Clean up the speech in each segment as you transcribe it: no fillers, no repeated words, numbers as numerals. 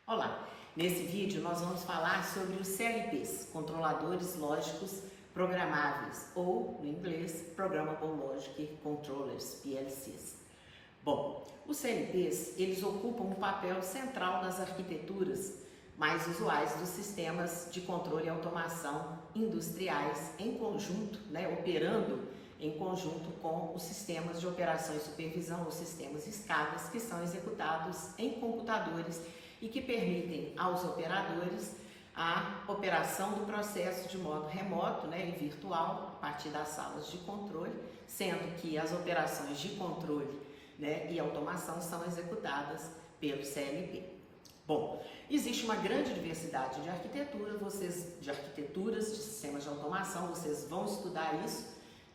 Olá! Nesse vídeo nós vamos falar sobre os CLPs, Controladores Lógicos Programáveis, ou, no inglês, Programmable Logic Controllers, PLCs. Bom, os CLPs, eles ocupam um papel central nas arquiteturas mais usuais dos sistemas de controle e automação industriais em conjunto, operando em conjunto com os sistemas de operação e supervisão, os sistemas escadas, que são executados em computadores e que permitem aos operadores a operação do processo de modo remoto e virtual, a partir das salas de controle, sendo que as operações de controle e automação são executadas pelo CLP. Bom, existe uma grande diversidade de arquiteturas, de sistemas de automação, vocês vão estudar isso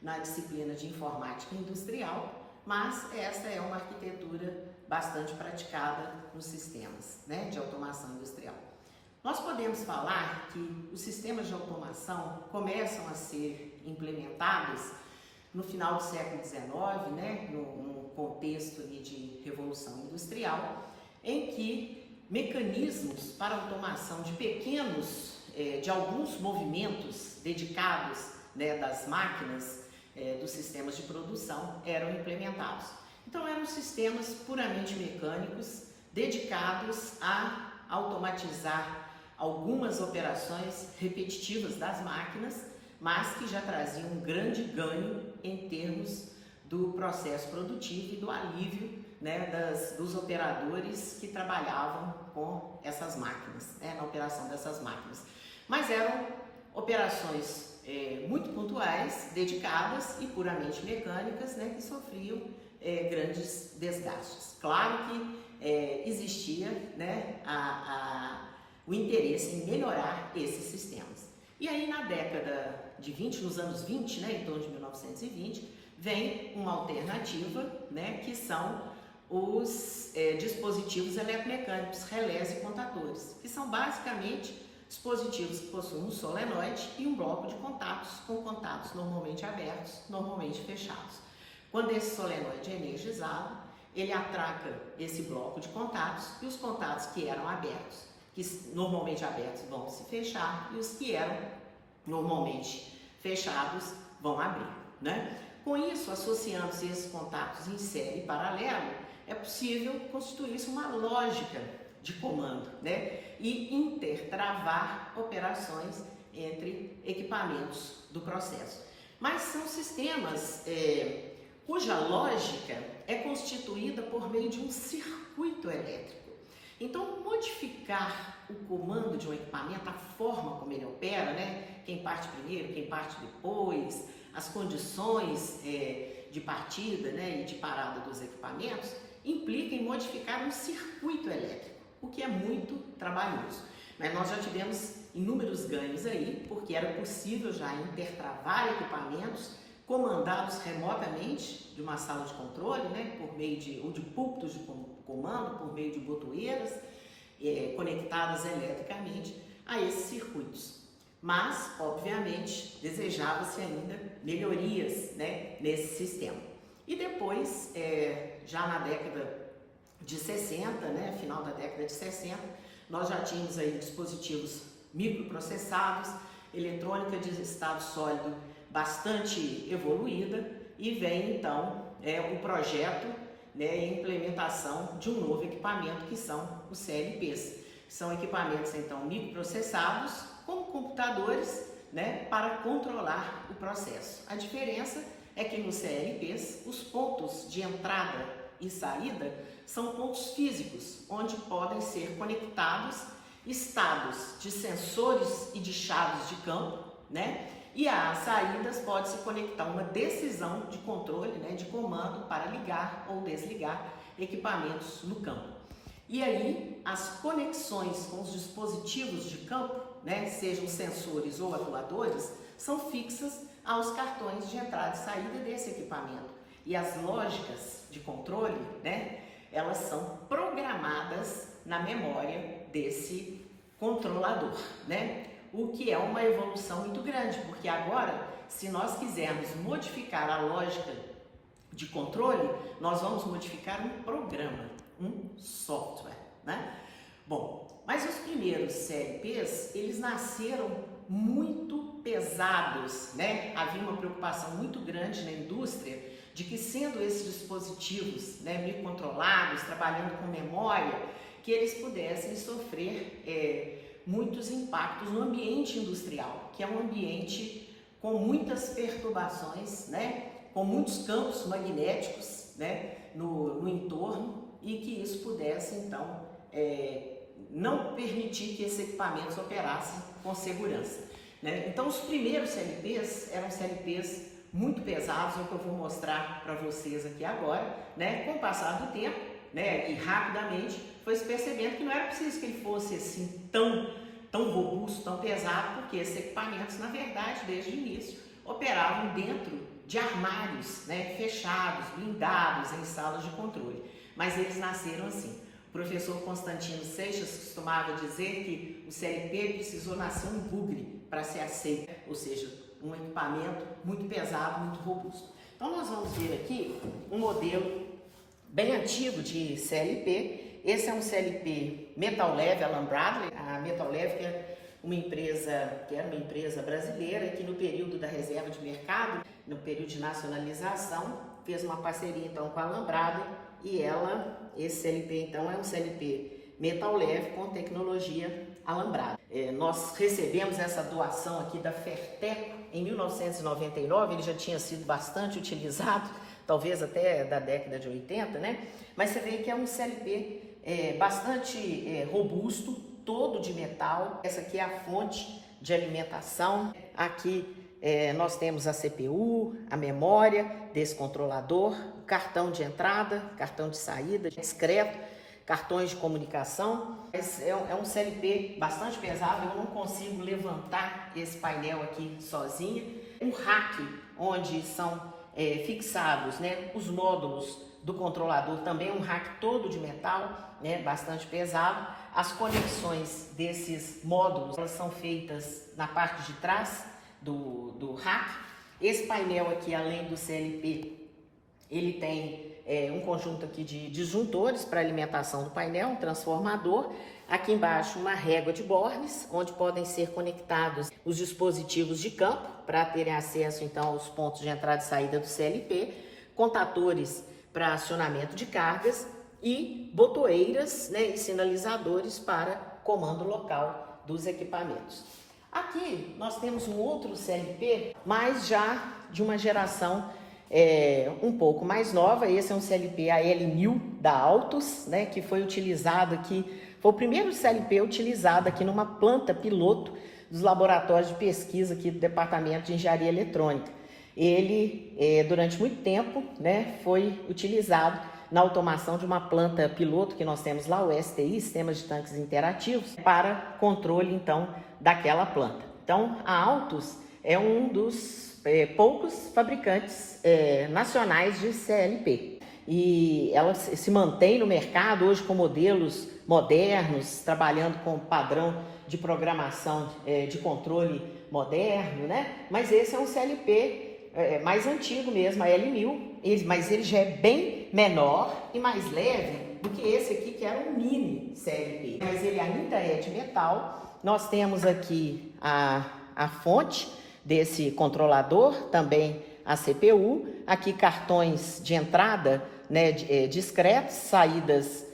na disciplina de informática industrial, mas essa é uma arquitetura bastante praticada nos sistemas de automação industrial. Nós podemos falar que os sistemas de automação começam a ser implementados no final do século XIX, no contexto de revolução industrial, em que mecanismos para automação de alguns movimentos dedicados das máquinas dos sistemas de produção eram implementados. Então eram sistemas puramente mecânicos dedicados a automatizar algumas operações repetitivas das máquinas, mas que já traziam um grande ganho em termos do processo produtivo e do alívio dos operadores que trabalhavam com essas máquinas, na operação dessas máquinas. Mas eram operações muito pontuais, dedicadas e puramente mecânicas, que sofriam grandes desgastes. Claro que existia o interesse em melhorar esses sistemas. E aí na década de 20, nos anos 20, em torno de 1920, vem uma alternativa, que são os dispositivos eletromecânicos, relés e contadores, que são basicamente dispositivos que possuem um solenoide e um bloco de contatos, com contatos normalmente abertos, normalmente fechados. Quando esse solenoide é energizado, ele atraca esse bloco de contatos e os contatos que eram abertos, que normalmente abertos, vão se fechar e os que eram normalmente fechados vão abrir. Com isso, associando-se esses contatos em série paralelo, é possível constituir-se uma lógica de comando e intertravar operações entre equipamentos do processo. Mas são sistemas cuja lógica é constituída por meio de um circuito elétrico. Então, modificar o comando de um equipamento, a forma como ele opera, quem parte primeiro, quem parte depois, as condições de partida e de parada dos equipamentos, implica em modificar um circuito elétrico, o que é muito trabalhoso. Mas nós já tivemos inúmeros ganhos aí, porque era possível já intertravar equipamentos comandados remotamente de uma sala de controle, por meio de púlpitos de comando, por meio de botoeiras conectadas eletricamente a esses circuitos. Mas, obviamente, desejava-se ainda melhorias nesse sistema. E depois, já na década de 60, final da década de 60, nós já tínhamos aí dispositivos microprocessados, eletrônica de estado sólido bastante evoluída, e vem então o projeto e implementação de um novo equipamento, que são os CLPs. São equipamentos então microprocessados como computadores para controlar o processo. A diferença é que nos CLPs os pontos de entrada e saída são pontos físicos, onde podem ser conectados estados de sensores e de chaves de campo, e às saídas pode-se conectar uma decisão de controle, de comando, para ligar ou desligar equipamentos no campo. E aí as conexões com os dispositivos de campo, sejam sensores ou atuadores, são fixas aos cartões de entrada e saída desse equipamento. E as lógicas de controle, elas são programadas na memória desse controlador, o que é uma evolução muito grande, porque agora, se nós quisermos modificar a lógica de controle, nós vamos modificar um programa, um software, Bom, primeiros CLPs, eles nasceram muito pesados, né? Havia uma preocupação muito grande na indústria de que, sendo esses dispositivos, né, microcontrolados, trabalhando com memória, que eles pudessem sofrer muitos impactos no ambiente industrial, que é um ambiente com muitas perturbações, né, com muitos campos magnéticos, né, no entorno, e que isso pudesse, então, não permitir que esses equipamentos operassem com segurança, né? Então, os primeiros CLPs eram CLPs muito pesados, é o que eu vou mostrar para vocês aqui agora, né? Com o passar do tempo, né, e rapidamente foi se percebendo que não era preciso que ele fosse assim tão robusto, tão pesado, porque esses equipamentos, na verdade, desde o início, operavam dentro de armários, né, fechados, blindados, em salas de controle. Mas eles nasceram assim. O professor Constantino Seixas costumava dizer que o CLP precisou nascer um bugre para ser aceito, ou seja, um equipamento muito pesado, muito robusto. Então nós vamos ver aqui um modelo bem antigo de CLP. Esse é um CLP Metal Leve alambrado. A Metal Leve que era uma empresa brasileira que, no período da reserva de mercado, no período de nacionalização, fez uma parceria então com a Alambrado, e esse CLP então é um CLP Metal Leve com tecnologia alambrada. Nós recebemos essa doação aqui da Ferteco em 1999, ele já tinha sido bastante utilizado, talvez até da década de 80, né? Mas você vê que é um CLP bastante robusto, todo de metal. Essa aqui é a fonte de alimentação. Aqui nós temos a CPU, a memória desse controlador, o cartão de entrada, cartão de saída, discreto, cartões de comunicação. É um CLP bastante pesado, eu não consigo levantar esse painel aqui sozinha. Um rack onde são fixados, né, os módulos do controlador, também um rack todo de metal, né, bastante pesado. As conexões desses módulos, elas são feitas na parte de trás do rack. Esse painel aqui, além do CLP, ele tem um conjunto aqui de disjuntores para alimentação do painel, um transformador. Aqui embaixo uma régua de Bornes, onde podem ser conectados os dispositivos de campo para terem acesso então aos pontos de entrada e saída do CLP, contadores para acionamento de cargas e botoeiras, né, e sinalizadores para comando local dos equipamentos. Aqui nós temos um outro CLP, mas já de uma geração um pouco mais nova. Esse é um CLP AL1000 da Altus, né, que foi utilizado aqui, foi o primeiro CLP utilizado aqui numa planta piloto dos laboratórios de pesquisa aqui do Departamento de Engenharia Eletrônica. Ele, durante muito tempo, né, foi utilizado na automação de uma planta piloto que nós temos lá, o STI, Sistemas de Tanques Interativos, para controle, então, daquela planta. Então, a Altus é um dos poucos fabricantes nacionais de CLP. E ela se mantém no mercado hoje com modelos modernos, trabalhando com padrão de programação de controle moderno, né? Mas esse é um CLP mais antigo mesmo, a L1000, mas ele já é bem menor e mais leve do que esse aqui, que era um mini CLP. Mas ele ainda é de metal. Nós temos aqui a fonte desse controlador, também a CPU, aqui cartões de entrada, né, discretos, saídas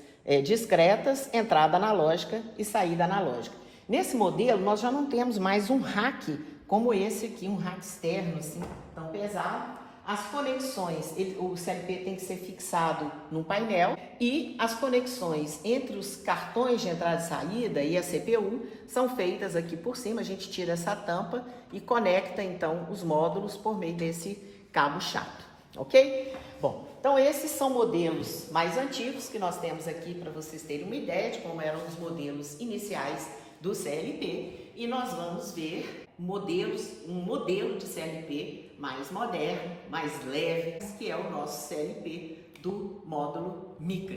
discretas, entrada analógica e saída analógica. Nesse modelo nós já não temos mais um rack como esse aqui, um rack externo assim, tão pesado. As conexões, o CLP tem que ser fixado num painel, e as conexões entre os cartões de entrada e saída e a CPU são feitas aqui por cima. A gente tira essa tampa e conecta então os módulos por meio desse cabo chato, ok? Bom, então esses são modelos mais antigos que nós temos aqui para vocês terem uma ideia de como eram os modelos iniciais do CLP, e nós vamos ver um modelo de CLP mais moderno, mais leve, que é o nosso CLP do módulo Micra.